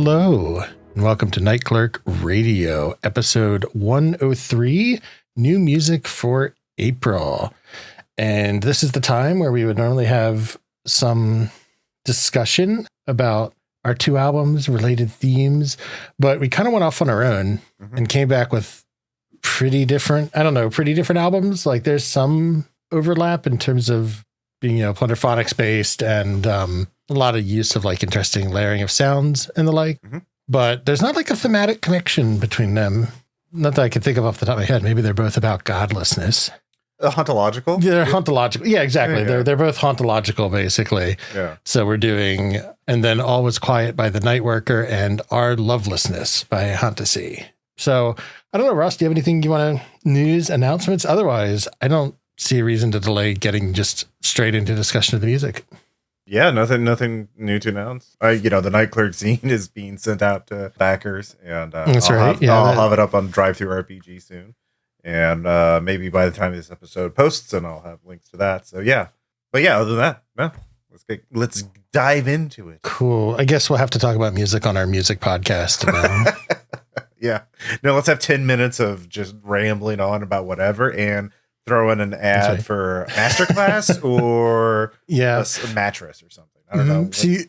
Hello, and welcome to Night Clerk Radio, episode 103, New Music for April. And this is the time where we would normally have some discussion about our two albums, related themes, but we kind of went off on our own and came back with pretty different albums. Like there's some overlap in terms of being, plunderphonics based and a lot of use of like interesting layering of sounds and the like. But there's not like a thematic connection between them. Not that I can think of off the top of my head. Maybe they're both about godlessness. Hauntological? Yeah, they're hauntological. Yeah, exactly. Yeah. They're both hauntological, basically. Yeah. So we're doing And Then All Was Quiet by the Nightworker and Our Lovelessness by Hantasi. So I don't know, Ross, do you have anything you want to news announcements? Otherwise, I don't see a reason to delay getting just straight into discussion of the music. Yeah, nothing new to announce. The Night Clerk zine is being sent out to backers, and That's I'll right. I'll have it up on Drive-Thru-RPG soon. And maybe by the time this episode posts, and I'll have links to that. So yeah, but yeah, other than that, let's dive into it. Cool. I guess we'll have to talk about music on our music podcast. Yeah. No, let's have 10 minutes of just rambling on about whatever and throw in an ad for a masterclass or a mattress or something. I don't know. See,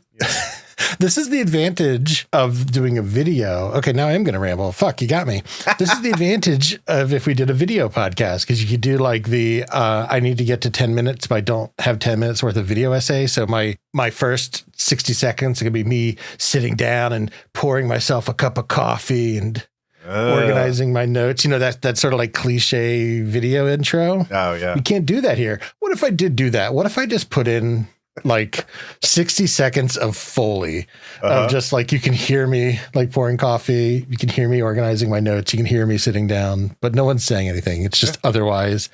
this is the advantage of doing a video. Okay, now I am going to ramble. Fuck, you got me. This is the advantage of if we did a video podcast, because you could do like the I need to get to 10 minutes, but I don't have 10 minutes worth of video essay. So my first 60 seconds could be me sitting down and pouring myself a cup of coffee and organizing my notes. That sort of like cliche video intro. Oh, yeah. You can't do that here. What if I did do that? What if I just put in like 60 seconds of Foley of just like, you can hear me like pouring coffee. You can hear me organizing my notes. You can hear me sitting down, but no one's saying anything. It's just otherwise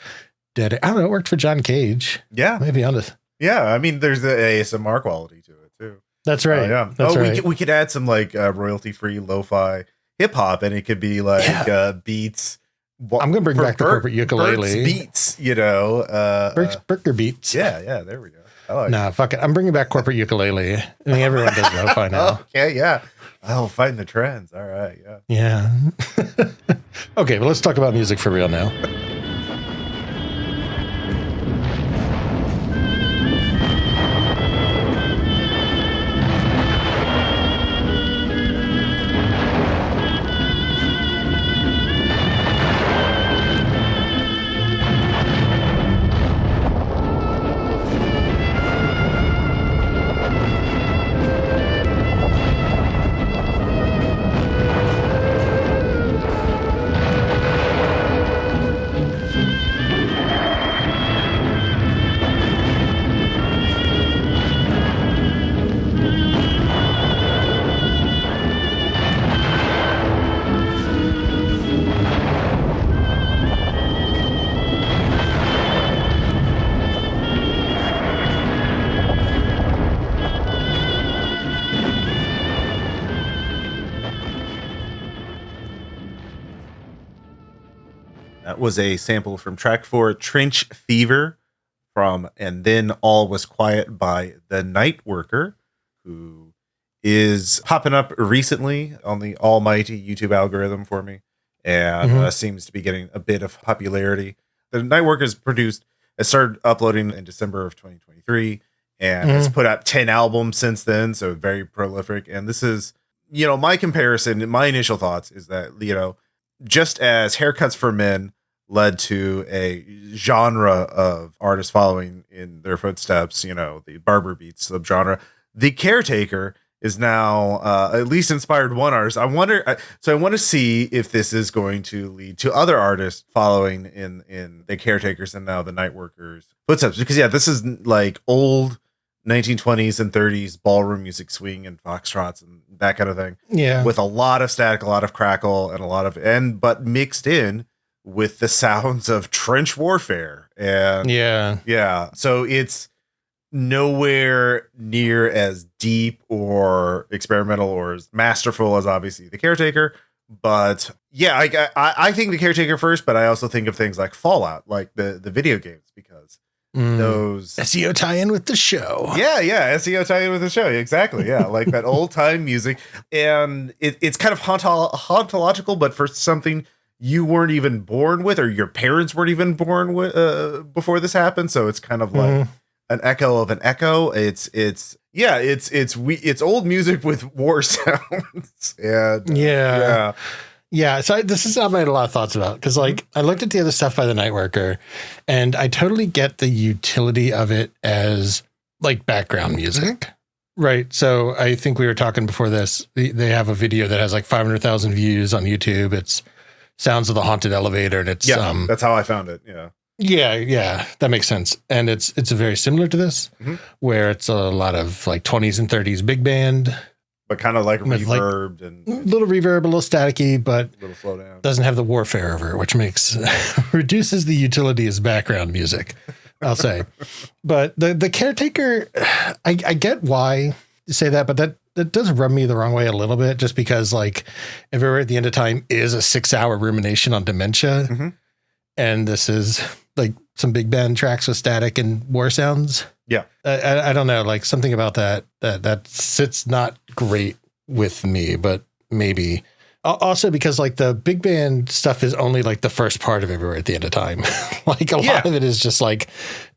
dead. I don't know. It worked for John Cage. Yeah. Maybe honest. Yeah. I mean, there's the ASMR quality to it too. That's right. Yeah. That's right. We could add some like royalty free lo-fi hip hop, and it could be like beats. I'm going to bring back the corporate ukulele. Beats, Burger beats. Yeah. There we go. Fuck it. I'm bringing back corporate ukulele. I mean, everyone does lo-fi now. Okay, yeah. Oh, fighting the trends. All right, yeah. Yeah. Okay, but let's talk about music for real now. Was a sample from track 4, Trench Fever, from And Then All Was Quiet by the Nightworker, who is popping up recently on the almighty YouTube algorithm for me, and seems to be getting a bit of popularity. The Nightworker has started uploading in December of 2023, and has put out 10 albums since then, so very prolific. And this is, my comparison, my initial thoughts is that, just as Haircuts for Men led to a genre of artists following in their footsteps, the barber beats subgenre, The Caretaker is now at least inspired one artist. I want to see if this is going to lead to other artists following in The Caretakers and now the Nightworkers footsteps, because this is like old 1920s and 30s ballroom music, swing and foxtrots and that kind of thing. Yeah. With a lot of static, a lot of crackle, and but mixed in with the sounds of trench warfare. And yeah. So it's nowhere near as deep or experimental or as masterful as obviously The Caretaker. But yeah, I think The Caretaker first, but I also think of things like Fallout, like the video games, because those SEO tie-in with the show. Yeah, SEO tie-in with the show. Exactly. Yeah, like that old time music, and it's kind of hauntological, but for something you weren't even born with, or your parents weren't even born with before this happened. So it's kind of like an echo of an echo. It's old music with war sounds. And Yeah, so this is something I had a lot of thoughts about, because like I looked at the other stuff by the Nightworker, and I totally get the utility of it as like background music, right? So I think we were talking before this. They have a video that has like 500,000 views on YouTube. It's sounds of the haunted elevator, and it's that's how I found it. Yeah, that makes sense. And it's very similar to this, where it's a lot of like 20s and 30s big band. But kind of like reverbed and a little reverb, a little staticky, but a little slow down. Doesn't have the warfare over it, which reduces the utility as background music, I'll say. But the caretaker, I get why you say that, but that does rub me the wrong way a little bit, just because like Everywhere at the End of Time is a 6-hour rumination on dementia. And this is like some big band tracks with static and war sounds. Yeah. I don't know, like something about that sits not great with me, but maybe also because like the big band stuff is only like the first part of Everywhere at the End of Time. Like a lot of it is just like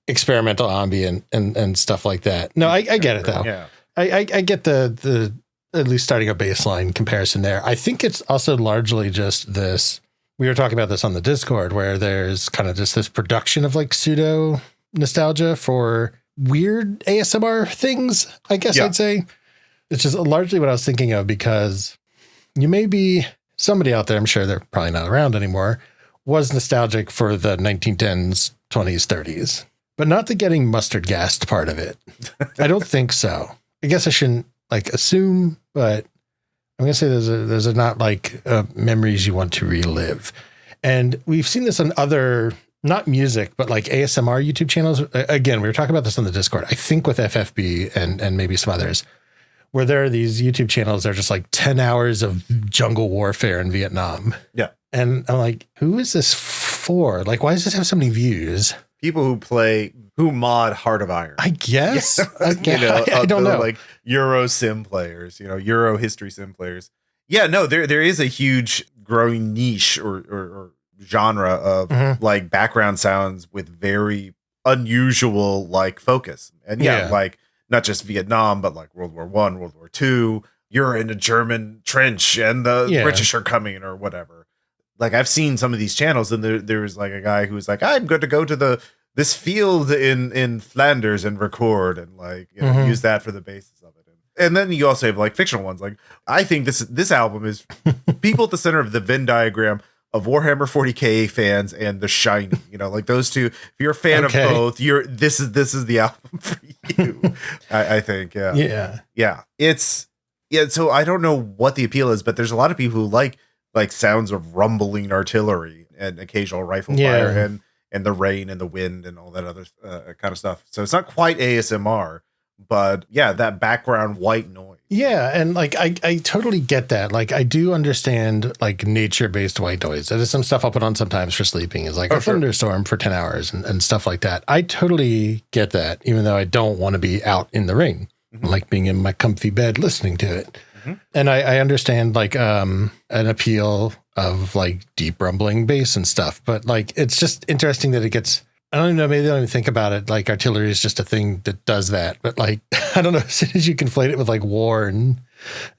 experimental ambient and stuff like that. No, I get it though. Yeah. I get the at least starting a baseline comparison there. I think it's also largely just this. We were talking about this on the Discord, where there's kind of just this production of like pseudo nostalgia for weird ASMR things, I guess I'd say. It's just largely what I was thinking of, because you may be somebody out there, I'm sure they're probably not around anymore, was nostalgic for the 1910s, 20s, 30s, but not the getting mustard gassed part of it. I don't think so. I guess I shouldn't like assume, but I'm going to say there's a not like memories you want to relive. And we've seen this on other, not music, but like ASMR YouTube channels. Again, we were talking about this on the Discord, I think with FFB and maybe some others, where there are these YouTube channels that are just like 10 hours of jungle warfare in Vietnam. Yeah. And I'm like, who is this for? Like, why does this have so many views? People who mod Heart of Iron. I guess. Yeah. I don't know. Like Euro sim players, Euro history sim players. Yeah, no, there is a huge growing niche or genre of like background sounds with very unusual like focus. And like not just Vietnam, but like World War I, World War II. You're in a German trench and the British are coming or whatever. Like I've seen some of these channels, and there was like a guy who was like, I'm going to go to this field in Flanders and record and like use that for the basis of it. And then you also have like fictional ones. Like I think this album is people at the center of the Venn diagram of Warhammer 40K fans and The Shining. Like those two. If you're a fan of both, this is the album for you. I think. Yeah. So I don't know what the appeal is, but there's a lot of people who like sounds of rumbling artillery and occasional rifle fire and the rain and the wind and all that other kind of stuff. So it's not quite ASMR, but that background white noise. Yeah. And like, I totally get that. Like I do understand like nature-based white noise. That is some stuff I'll put on sometimes for sleeping, is like a thunderstorm for 10 hours and stuff like that. I totally get that, even though I don't want to be out in the rain. I like being in my comfy bed listening to it. And I understand like an appeal of like deep rumbling bass and stuff, but like it's just interesting that it gets, I don't even know, maybe they don't even think about it. Like artillery is just a thing that does that, but like I don't know, as soon as you conflate it with like war and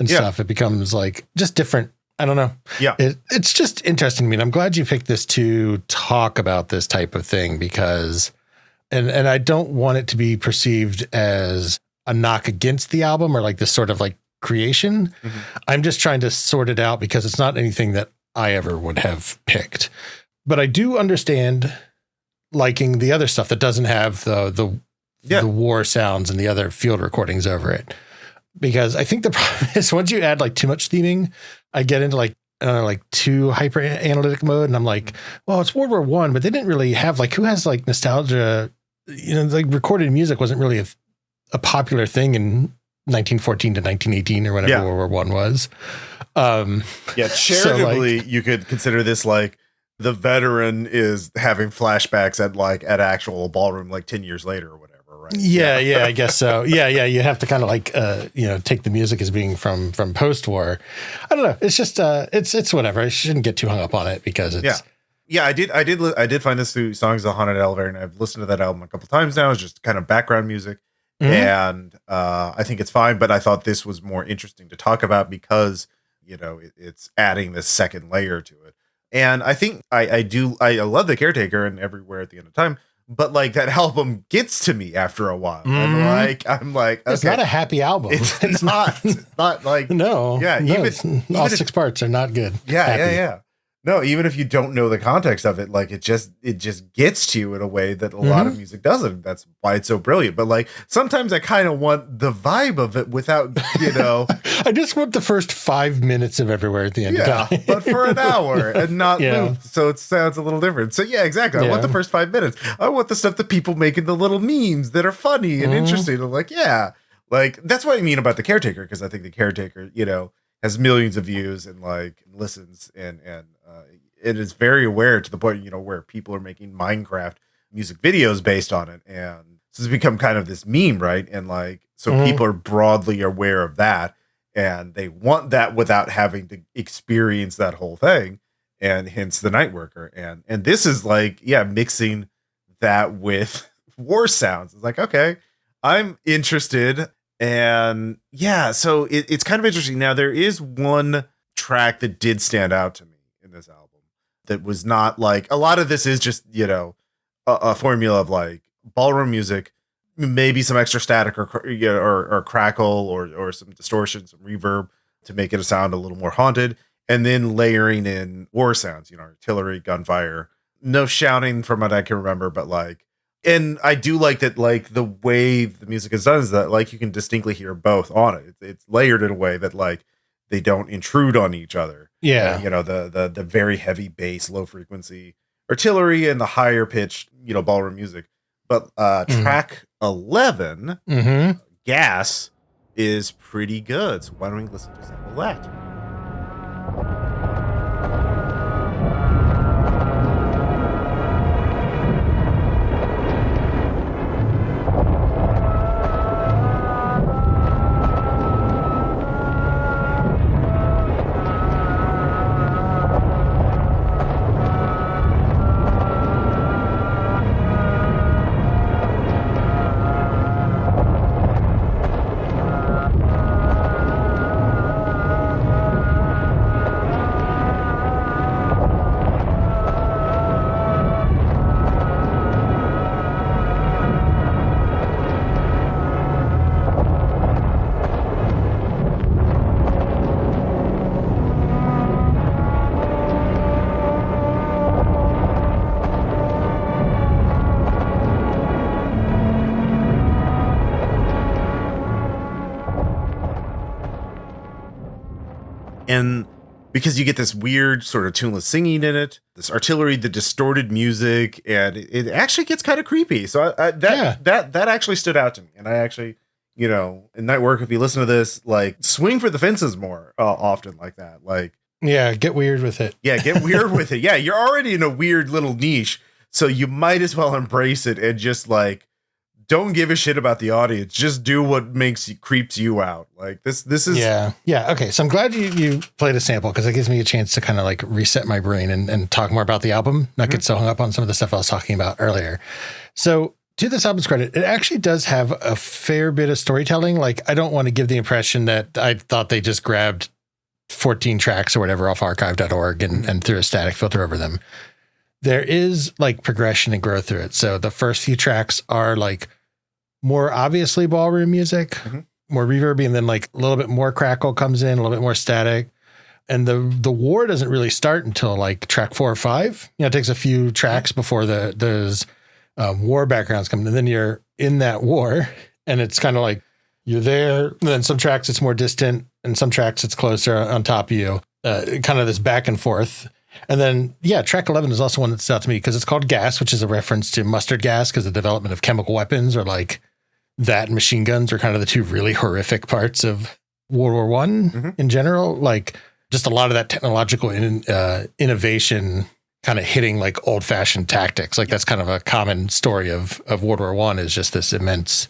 stuff, it becomes like just different. I don't know. Yeah, it's just interesting to me. And I'm glad you picked this to talk about this type of thing, because and I don't want it to be perceived as a knock against the album or like this sort of like creation. I'm just trying to sort it out, because it's not anything that I ever would have picked. But I do understand liking the other stuff that doesn't have the war sounds and the other field recordings over it. Because I think the problem is once you add like too much theming, I get into like, I don't know, like too hyper analytic mode. And I'm like, well, it's World War I, but they didn't really have like, who has like nostalgia, like recorded music wasn't really a popular thing in 1914 to 1918 or whatever World War I was. Charitably, so like, you could consider this like the veteran is having flashbacks at actual ballroom like 10 years later or whatever, right? Yeah, I guess so. Yeah, you have to kind of like take the music as being from post-war. I don't know. It's just it's whatever. I shouldn't get too hung up on it because it's I did find this through Songs of the Haunted Elevator, and I've listened to that album a couple times now. It's just kind of background music. And I think it's fine, but I thought this was more interesting to talk about because it's adding this second layer to it. And I think I love The Caretaker and Everywhere at the End of Time, but like that album gets to me after a while. And I'm like, okay, it's not a happy album. It's not like no. Yeah, no, even all 6 parts are not good. Yeah. No, even if you don't know the context of it, like it just gets to you in a way that a lot of music doesn't. That's why it's so brilliant. But like sometimes I kind of want the vibe of it without, I just want the first 5 minutes of Everywhere at the End of Time. But for an hour and not loop, so it sounds a little different. So yeah, exactly. I want the first 5 minutes. I want the stuff that people make in the little memes that are funny and interesting. I'm like, like that's what I mean about The Caretaker, because I think The Caretaker, has millions of views and like listens and it is very aware to the point, where people are making Minecraft music videos based on it. And so it's become kind of this meme, right? And like, so people are broadly aware of that and they want that without having to experience that whole thing. And hence the Nightworker. And this is like, mixing that with war sounds. It's like, okay, I'm interested. And so it's kind of interesting. Now, there is one track that did stand out to me in this album that was not like, a lot of this is just, a formula of like ballroom music, maybe some extra static or crackle or some distortion, some reverb to make it sound a little more haunted. And then layering in war sounds, artillery, gunfire, no shouting from what I can remember, but like, and I do like that, like the way the music is done is that like you can distinctly hear both on it. It's layered in a way that like they don't intrude on each other. Yeah. The very heavy bass, low frequency artillery and the higher pitched, ballroom music. But track 11, Gas, is pretty good. So why don't we listen to some of that? And because you get this weird sort of tuneless singing in it, this artillery, the distorted music, and it actually gets kind of creepy. So that actually stood out to me. And I actually, in Nightwork, if you listen to this, like swing for the fences more often like that. Like, get weird with it. Get weird with it. Yeah, you're already in a weird little niche, so you might as well embrace it and just like don't give a shit about the audience. Just do what creeps you out. Like this is yeah. Okay, so I'm glad you played a sample because it gives me a chance to kind of like reset my brain and talk more about the album, not get so hung up on some of the stuff I was talking about earlier. So to this album's credit, it actually does have a fair bit of storytelling. Like I don't want to give the impression that I thought they just grabbed 14 tracks or whatever off archive.org and threw a static filter over them. There is like progression and growth through it. So the first few tracks are like more obviously ballroom music, more reverby, and then like a little bit more crackle comes in, a little bit more static. And the war doesn't really start until like track 4 or 5. It takes a few tracks before those war backgrounds come in. And then you're in that war and it's kind of like you're there. And then some tracks it's more distant and some tracks it's closer on top of you. Kind of this back and forth. And then, track 11 is also one that stood out to me because it's called Gas, which is a reference to mustard gas because the development of chemical weapons or like that and machine guns are kind of the two really horrific parts of World War I in general. Like just a lot of that technological innovation kind of hitting like old fashioned tactics. Like that's kind of a common story of World War I, is just this immense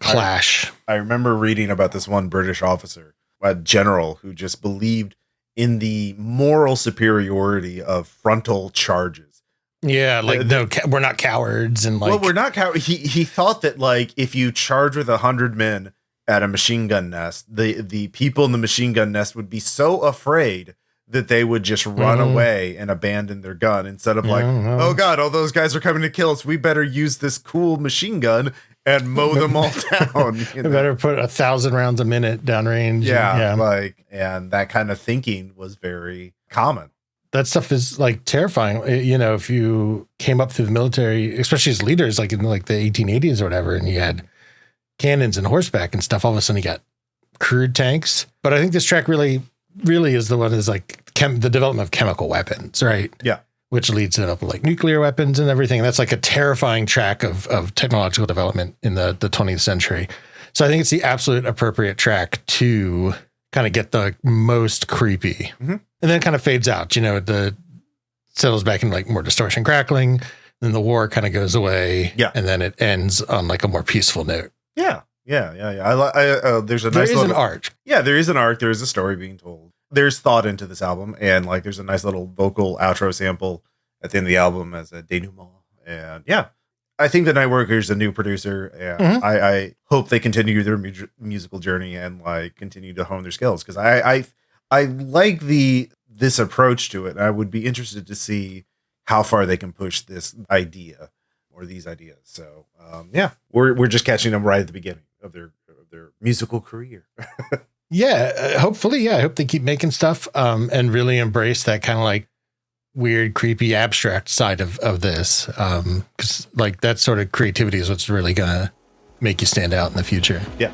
clash. I remember reading about this one British officer, a general, who just believed in the moral superiority of frontal charges. Yeah, like we're not cowards, and like, well, we're not cowards. He thought that like if you charge with 100 men at a machine gun nest, the people in the machine gun nest would be so afraid that they would just run away and abandon their gun, instead of like, oh God, all those guys are coming to kill us. We better use this cool machine gun and mow them all down. You know? Better put 1,000 rounds a minute downrange. Yeah. And that kind of thinking was very common. That stuff is like terrifying. You know, if you came up through the military, especially as leaders, like in like the 1880s or whatever, and you had cannons and horseback and stuff, all of a sudden you got crude tanks. But I think this track really is the one is like the development of chemical weapons, right? Yeah. Which leads it up with like nuclear weapons and everything. That's like a terrifying track of technological development in the 20th century. So I think it's the absolute appropriate track to kind of get the most creepy. And then it kind of fades out, you know, it settles back in like more distortion crackling. Then the war kind of goes away. Yeah. And then it ends on like a more peaceful note. Yeah. There's a nice there is an arc. Yeah, there is an arc. There is a story being told. There's thought into this album, and like there's a nice little vocal outro sample at the end of the album as a denouement. And yeah, I think the Nightworker is a new producer, and I hope they continue their musical journey and like continue to hone their skills, because I like this approach to it. And I would be interested to see how far they can push this idea or these ideas. So yeah, we're just catching them right at the beginning of their musical career. Hopefully. Yeah. I hope they keep making stuff and really embrace that kind of like weird, creepy, abstract side of this. Because like that sort of creativity is what's really going to make you stand out in the future. Yeah.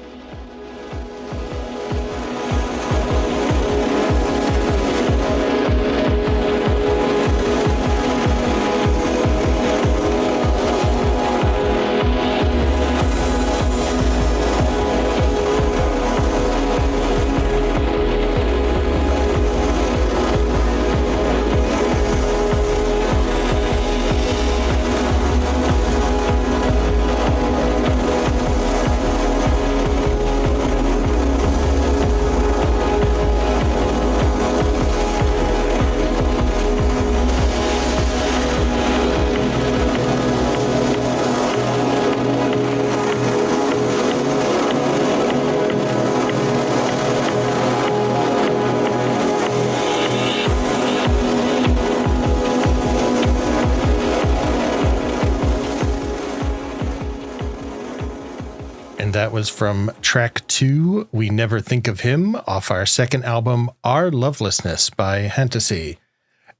That was from track 2, We Never Think of Him, off our second album, Our Lovelessness by Hantasi.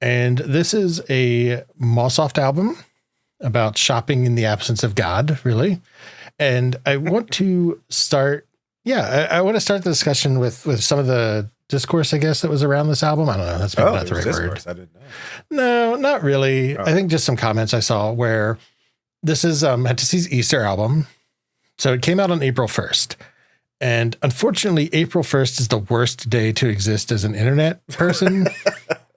And this is a Mallsoft album about shopping in the absence of God, really. And I want to start, I want to start the discussion with some of the discourse, I guess, that was around this album. I don't know. That's maybe not the right word. I didn't know. No, not really. I think just some comments I saw where this is Hantasi's Easter album. So it came out on April 1st. And unfortunately, April 1st is the worst day to exist as an internet person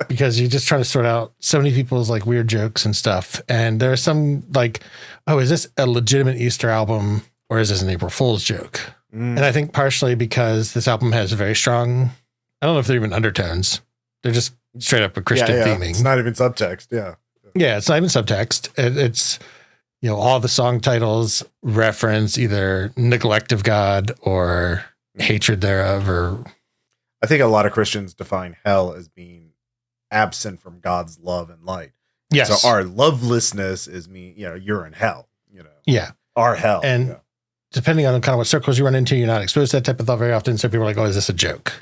because you're just trying to sort out so many people's like weird jokes and stuff. And there are some like, oh, is this a legitimate Easter album or is this an April Fool's joke? And I think partially because this album has a very strong, I don't know if they're even undertones. They're just straight up a Christian theming. It's not even subtext. Yeah. Yeah. It's not even subtext. It's, you know, all the song titles reference either neglect of God or hatred thereof, or I think a lot of Christians define hell as being absent from God's love and light. Yes. So our lovelessness is you're in hell, Yeah. Our hell. And depending on kind of what circles you run into, you're not exposed to that type of thought very often. So people are like, oh, is this a joke?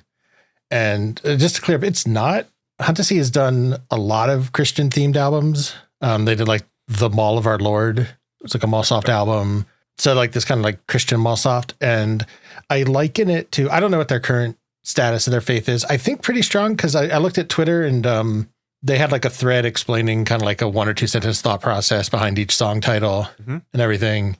And just to clear up, it's not. Hantasi has done a lot of Christian themed albums. They did like The Mall of Our Lord. It's like a Mallsoft album. So like this kind of like Christian Mallsoft. And I liken it to, I don't know what their current status of their faith is. I think pretty strong because I looked at Twitter and they had like a thread explaining kind of like a 1 or 2 sentence thought process behind each song title and everything.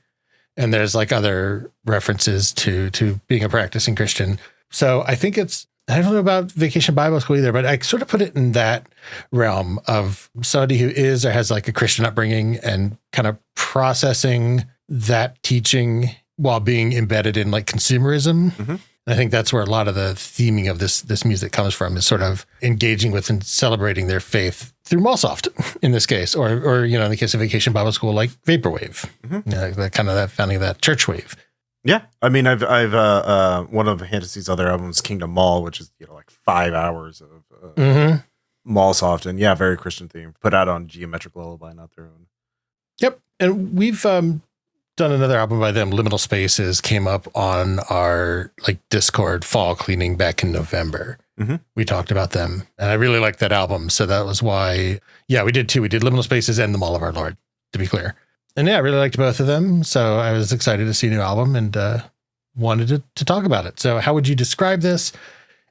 And there's like other references to being a practicing Christian. So I think it's I don't know about Vacation Bible School either, but I sort of put it in that realm of somebody who is or has like a Christian upbringing and kind of processing that teaching while being embedded in like consumerism. Mm-hmm. I think that's where a lot of the theming of this music comes from, is sort of engaging with and celebrating their faith through Mallsoft in this case, or in the case of Vacation Bible School, like vaporwave, that kind of that founding of that church wave. Yeah, I mean, I've one of Hantasi's other albums, Kingdom Mall, which is like 5 hours of Mallsoft, and very Christian theme, put out on Geometric Lullaby, not their own. Yep, and we've done another album by them, Liminal Spaces, came up on our like Discord fall cleaning back in November. Mm-hmm. We talked about them, and I really liked that album, so that was why. Yeah, we did too. We did Liminal Spaces and The Mall of Our Lord, to be clear. And I really liked both of them, so I was excited to see a new album and wanted to talk about it. So how would you describe this?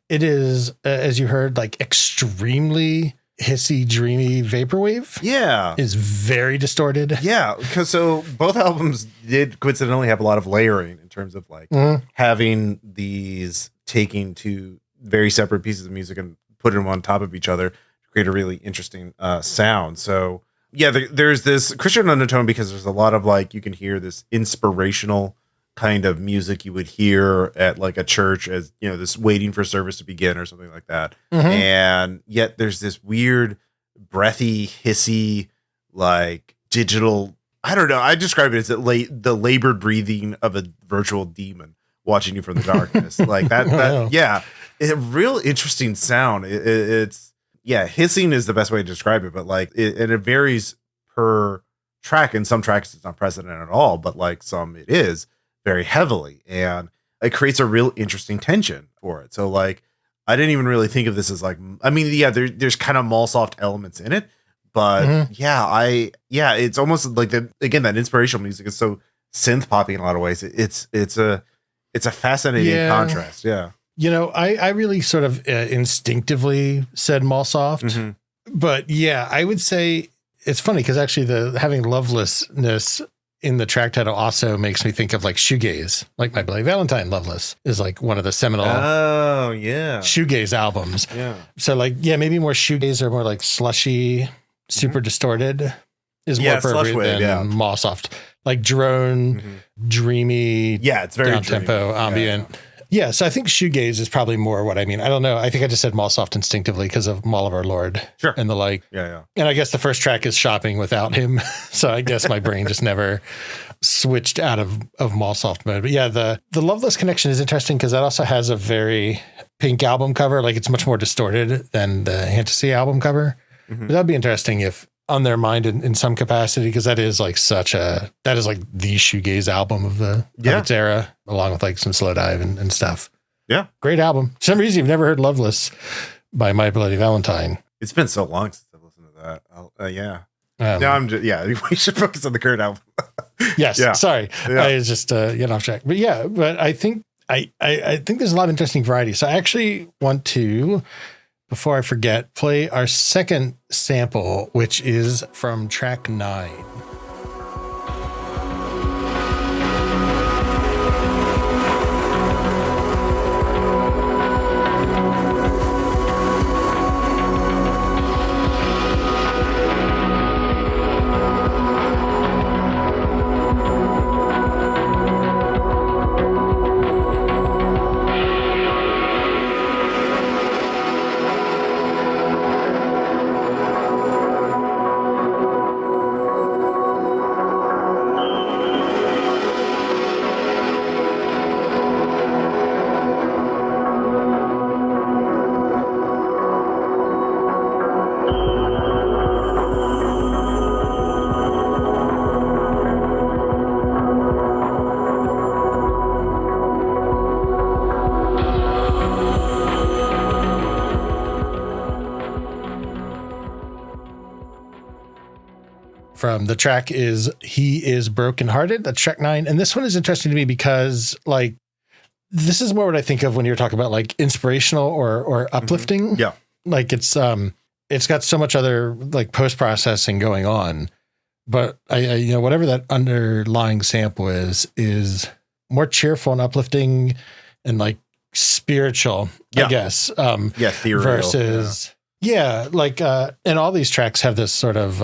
It is, as you heard, like extremely hissy, dreamy vaporwave. Yeah. Is very distorted. Yeah, because so both albums did coincidentally have a lot of layering in terms of like having these, taking two very separate pieces of music and putting them on top of each other to create a really interesting sound. So there's this Christian undertone because there's a lot of like, you can hear this inspirational kind of music you would hear at like a church as, this waiting for service to begin or something like that. Mm-hmm. And yet there's this weird breathy, hissy, like digital, I don't know. I describe it as the labored breathing of a virtual demon watching you from the darkness. Like that. Yeah. It's a real interesting sound. It's hissing is the best way to describe it, but like it varies per track. In some tracks it's not present at all, but like some it is very heavily, and it creates a real interesting tension for it. So like I didn't even really think of this as like, I mean, there's kind of Mallsoft elements in it, but it's almost like that again, that inspirational music is so synth poppy in a lot of ways. It's a fascinating contrast. Yeah. I really sort of instinctively said Mallsoft, but I would say it's funny because actually having lovelessness in the track title also makes me think of like shoegaze, like My Bloody Valentine. Loveless is like one of the seminal shoegaze albums. Yeah. So like, maybe more shoegaze or more like slushy, super distorted is more appropriate than Mallsoft. Like drone, dreamy, it's very down-tempo, ambient. Yeah, so I think shoegaze is probably more what I mean. I don't know. I think I just said Mallsoft instinctively because of Mall of Our Lord and the like. Yeah. And I guess the first track is Shopping without him. So I guess my brain just never switched out of Mallsoft mode. But the Loveless connection is interesting because that also has a very Pink album cover. Like it's much more distorted than the Hantasi album cover. But that'd be interesting if on their mind in some capacity, because that is like the shoegaze album of its era, along with like some slow dive and stuff. Yeah. Great album. For some reason you've never heard Loveless by My Bloody Valentine. It's been so long since I've listened to that. No, I'm just, we should focus on the current album. Yes. Yeah. Sorry. Yeah. I was just getting off track, but I think I think there's a lot of interesting variety. So I actually want to, before I forget, play our second sample, which is from track 9. From the track is He Is Brokenhearted. That's track 9. And this one is interesting to me because like, this is more what I think of when you're talking about like inspirational or uplifting. Mm-hmm. Yeah. Like it's got so much other like post-processing going on, but I whatever that underlying sample is more cheerful and uplifting and like spiritual, I guess. Ethereal. Versus, like, and all these tracks have this sort of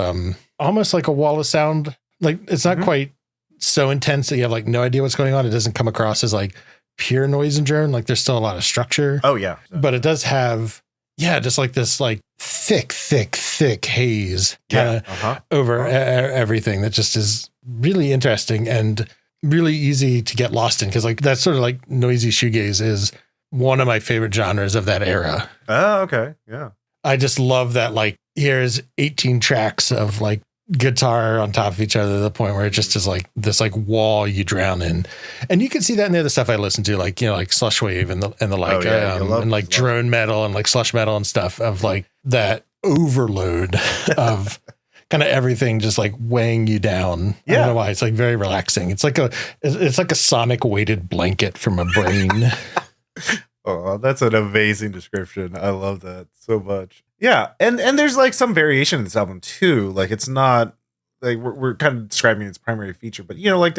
almost like a wall of sound. Like, it's not quite so intense that you have like no idea what's going on. It doesn't come across as like pure noise and drone. Like, there's still a lot of structure. Oh yeah, but it does have just like this like thick haze kind of over everything that just is really interesting and really easy to get lost in, because like that sort of like noisy shoegaze is one of my favorite genres of that era. Oh, okay. Yeah. I just love that, like, here's 18 tracks of like guitar on top of each other to the point where it just is like this like wall you drown in. And you can see that in the other stuff I listen to, like, you know, like Slushwave and the like, and like drone metal and like slush metal and stuff, of like that overload of kind of everything just like weighing you down. I don't know why. It's like very relaxing. It's like a sonic weighted blanket for my brain. Oh, that's an amazing description. I love that so much. Yeah, and there's like some variation in this album too. Like, it's not like we're kind of describing its primary feature, but you know, like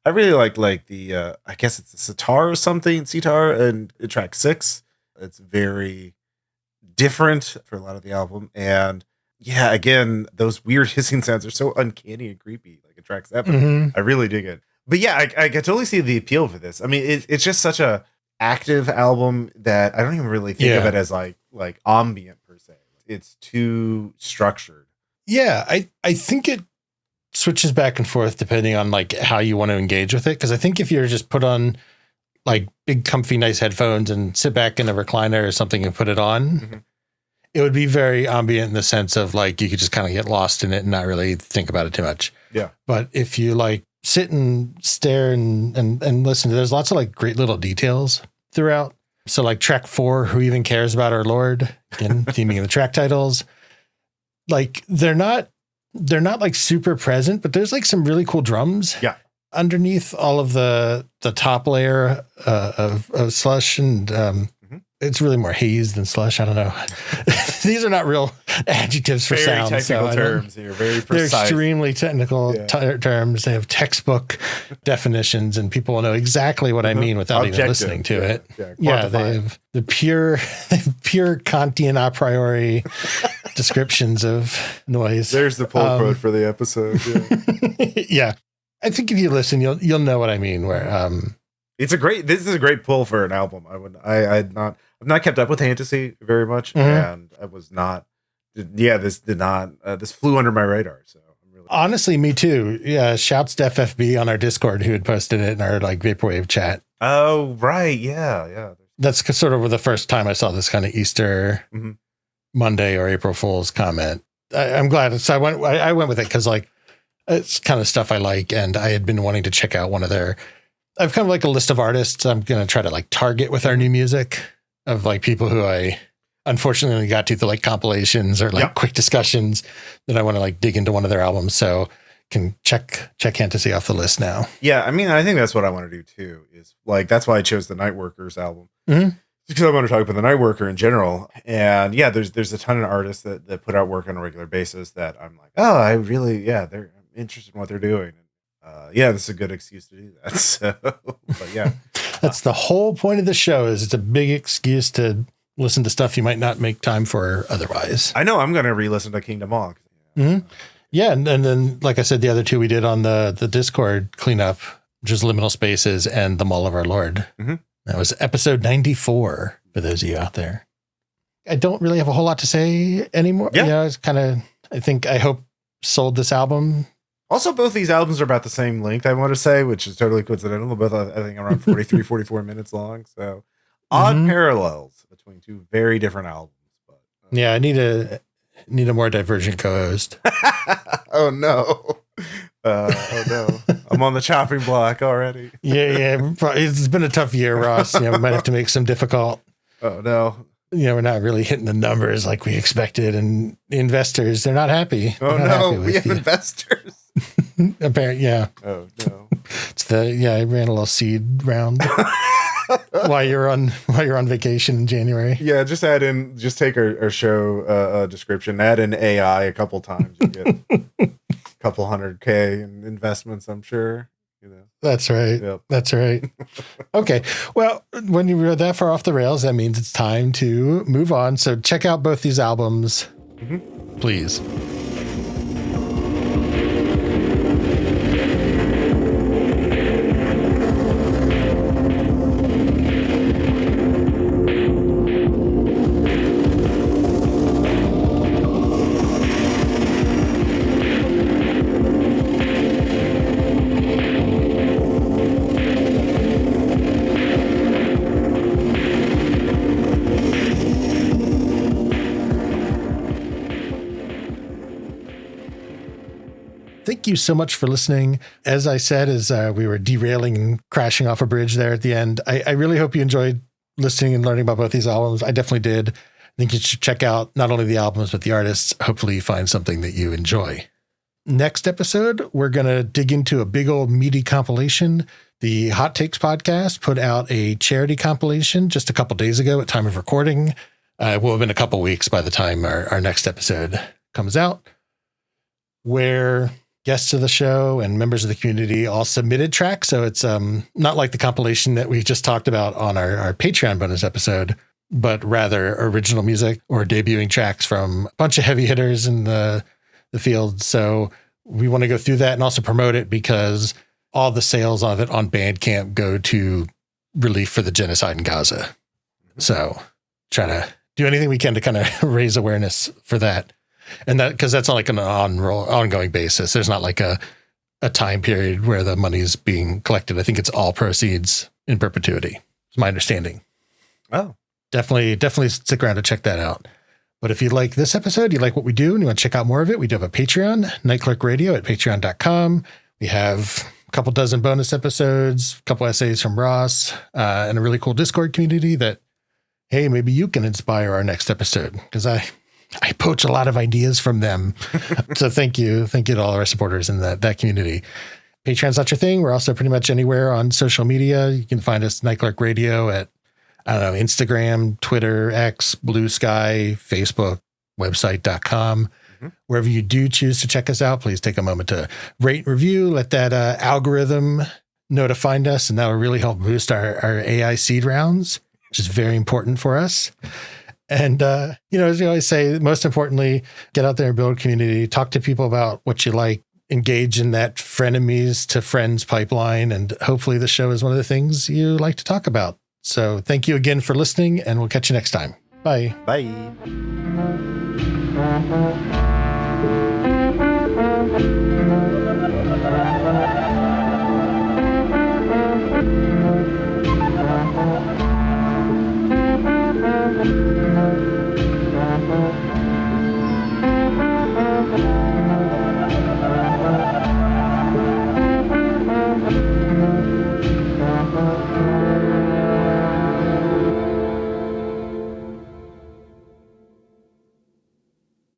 I really like the I guess it's a sitar or something, sitar, and track 6. It's very different for a lot of the album, and yeah, again, those weird hissing sounds are so uncanny and creepy. Like in track 7, I really dig it. But yeah, I can totally see the appeal for this. I mean, it's just such a active album that I don't even really think of it as like ambient per se. It's too structured. Yeah, I think it switches back and forth depending on like how you want to engage with it. Because I think if you're just put on like big, comfy, nice headphones and sit back in a recliner or something and put it on, it would be very ambient in the sense of like you could just kind of get lost in it and not really think about it too much. Yeah. But if you like sit and stare and listen to, there's lots of like great little details throughout. So like track 4, Who Even Cares About Our Lord, again, theming of the track titles, like they're not like super present, but there's like some really cool drums underneath all of the top layer of slush, and it's really more haze than slush. I don't know. These are not real adjectives for sound. Very technical terms here. Very precise. They're extremely technical terms. They have textbook definitions, and people will know exactly what I mean without even listening to it. Yeah, they have the pure Kantian a priori descriptions of noise. There's the pull quote for the episode. Yeah. I think if you listen, you'll know what I mean. Where this is a great pull for an album. I've not kept up with Hantasi very much, and I was not. This flew under my radar. So I'm really honestly, me too. Yeah, shouts to FFB on our Discord who had posted it in our like vaporwave chat. Oh right, yeah. That's sort of the first time I saw this kind of Easter Monday or April Fool's comment. I'm glad. So I went with it because like it's kind of stuff I like, and I had been wanting to check out one of their. I've kind of like a list of artists I'm going to try to like target with our new music, of like people who I unfortunately only got to the like compilations or like quick discussions that I want to like dig into one of their albums. So can check Hantasi off the list now. Yeah. I mean, I think that's what I want to do too, is like, that's why I chose the Nightworkers album, because I want to talk about the Nightworker in general. And yeah, there's a ton of artists that put out work on a regular basis that I'm like, oh, I'm interested in what they're doing. This is a good excuse to do that. So, but yeah, that's the whole point of the show. Is it's a big excuse to listen to stuff you might not make time for otherwise. I know I'm going to re-listen to Kingdom Hawk. Yeah, and then like I said, the other two we did on the Discord cleanup, just Liminal Spaces and The Mall of Our Lord. That was episode 94 for those of you out there. I don't really have a whole lot to say anymore. Yeah, it's kind of. I hope sold this album. Also, both these albums are about the same length, I want to say, which is totally coincidental. Both, I think, around 43, 44 minutes long. So, odd parallels between two very different albums. But, yeah, I need a more divergent co-host. Oh, no. I'm on the chopping block already. Yeah. It's been a tough year, Ross. We might have to make some difficult. Oh, no. We're not really hitting the numbers like we expected, and the investors, they're not happy. Oh, no, we have investors. Apparently, yeah. Oh, no. I ran a little seed round while you're on vacation in January. Yeah, just take our show description, add in AI a couple times, you get a couple $100K in investments, I'm sure. That's right. Yep. That's right. Okay. Well, when you were that far off the rails, that means it's time to move on. So check out both these albums, please. Thank you so much for listening. As I said, as we were derailing and crashing off a bridge there at the end, I really hope you enjoyed listening and learning about both these albums. I definitely did. I think you should check out not only the albums, but the artists. Hopefully you find something that you enjoy. Next episode, we're going to dig into a big old meaty compilation. The Hot Takes podcast put out a charity compilation just a couple days ago at time of recording. It will have been a couple weeks by the time our next episode comes out, where guests of the show and members of the community all submitted tracks. So it's not like the compilation that we just talked about on our Patreon bonus episode, but rather original music or debuting tracks from a bunch of heavy hitters in the field. So we want to go through that and also promote it because all the sales of it on Bandcamp go to relief for the genocide in Gaza. So try to do anything we can to kind of raise awareness for that. And that, because that's like an ongoing basis. There's not like a time period where the money's being collected. I think it's all proceeds in perpetuity. It's my understanding. Oh, definitely stick around to check that out. But if you like this episode, you like what we do, and you want to check out more of it, we do have a Patreon, Night Clerk Radio at patreon.com. We have a couple dozen bonus episodes, a couple essays from Ross, and a really cool Discord community that, hey, maybe you can inspire our next episode, because I poach a lot of ideas from them. So thank you. Thank you to all our supporters in that community. Patreon's not your thing. We're also pretty much anywhere on social media. You can find us Night Clerk Radio at, Instagram, Twitter, X, Blue Sky, Facebook, website.com. Wherever you do choose to check us out, please take a moment to rate, review, let that algorithm know to find us. And that will really help boost our AI seed rounds, which is very important for us. And, as you always say, most importantly, get out there and build a community, talk to people about what you like, engage in that frenemies to friends pipeline. And hopefully the show is one of the things you like to talk about. So thank you again for listening, and we'll catch you next time. Bye. Bye.